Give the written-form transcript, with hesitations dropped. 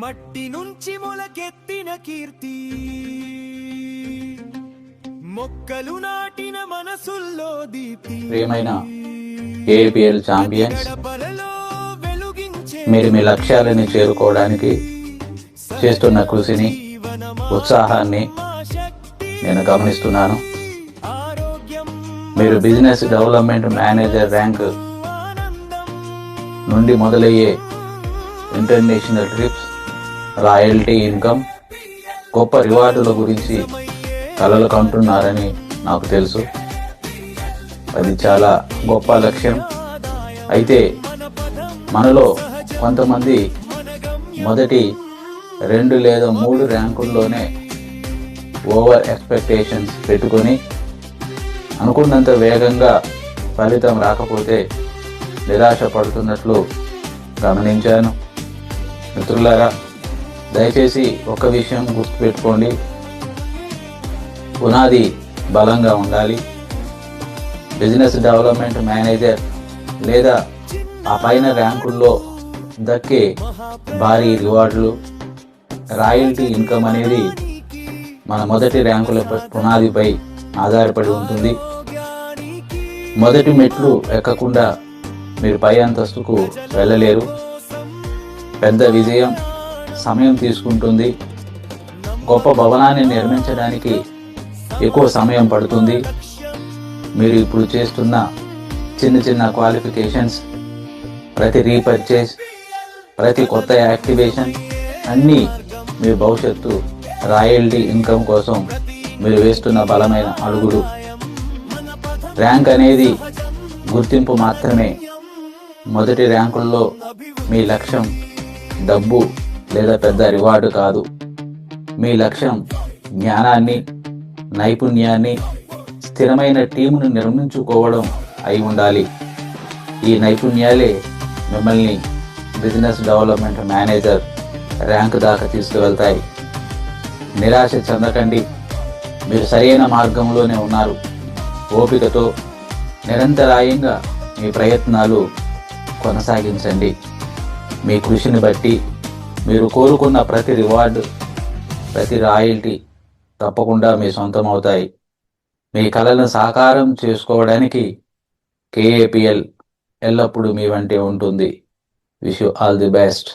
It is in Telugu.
మట్టి నుంచి మొలకెత్తిన కీర్తి, మొక్కలు నాటిన మనసుల్లో దీప్తి. ప్రియమైన ఏపీఎల్ ఛాంపియన్స్, మీరు మీ లక్ష్యాలను చేరుకోవడానికి చేస్తున్న కృషిని, ఉత్సాహాన్ని నేను గమనిస్తున్నాను. మీరు బిజినెస్ డెవలప్మెంట్ మేనేజర్ ర్యాంక్ నుండి మొదలయ్యే ఇంటర్నేషనల్ ట్రిప్స్, రాయల్టీ ఇన్కమ్, గొప్ప రివార్డుల గురించి కలలు కంటున్నారని నాకు తెలుసు. అది చాలా గొప్ప లక్ష్యం. అయితే మనలో కొంతమంది మొదటి 2 లేదా 3 ర్యాంకుల్లోనే ఓవర్ ఎక్స్పెక్టేషన్స్ పెట్టుకొని అనుకున్నంత వేగంగా ఫలితం రాకపోతే నిరాశ పడుతున్నట్లు గమనించాను. మిత్రులారా, దయచేసి ఒక విషయం గుర్తుపెట్టుకోండి. పునాది బలంగా ఉండాలి. బిజినెస్ డెవలప్మెంట్ మేనేజర్ లేదా ఆ పైన ర్యాంకుల్లో దక్కే భారీ రివార్డులు, రాయల్టీ ఇన్కమ్ అనేది మన మొదటి ర్యాంకుల పునాదిపై ఆధారపడి ఉంటుంది. మొదటి మెట్లు ఎక్కకుండా మీరు పై అంతస్తుకు వెళ్ళలేరు. పెద్ద విజయం సమయం తీసుకుంటుంది. గొప్ప భవనాన్ని నిర్మించడానికి ఎక్కువ సమయం పడుతుంది. మీరు ఇప్పుడు చేస్తున్న చిన్న చిన్న క్వాలిఫికేషన్స్, ప్రతి రీపర్చేస్, ప్రతి కొత్త యాక్టివేషన్ అన్నీ మీ భవిష్యత్తు రాయల్టీ ఇన్కమ్ కోసం మీరు వేస్తున్న బలమైన అడుగులు. ర్యాంక్ అనేది గుర్తింపు మాత్రమే. మొదటి ర్యాంకుల్లో మీ లక్ష్యం డబ్బు లేదా పెద్ద రివార్డు కాదు. మీ లక్ష్యం జ్ఞానాన్ని, నైపుణ్యాన్ని, స్థిరమైన టీమును నిర్మించుకోవడం అయి ఉండాలి. ఈ నైపుణ్యాలే మిమ్మల్ని బిజినెస్ డెవలప్మెంట్ మేనేజర్ ర్యాంక్ దాకా తీసుకువెళ్తాయి. నిరాశ చెందకండి. మీరు సరైన మార్గంలోనే ఉన్నారు. ఓపికతో నిరంతరాయంగా మీ ప్రయత్నాలు కొనసాగించండి. మీ కృషిని బట్టి మీరు కోరుకున్న ప్రతి రివార్డు, ప్రతి రాయల్టీ తప్పకుండా మీ సొంతం అవుతాయి. మీ కలలను సాకారం చేసుకోవడానికి కేఏపిఎల్ ఎల్లప్పుడూ మీ వెంటే ఉంటుంది. Wish you all the best.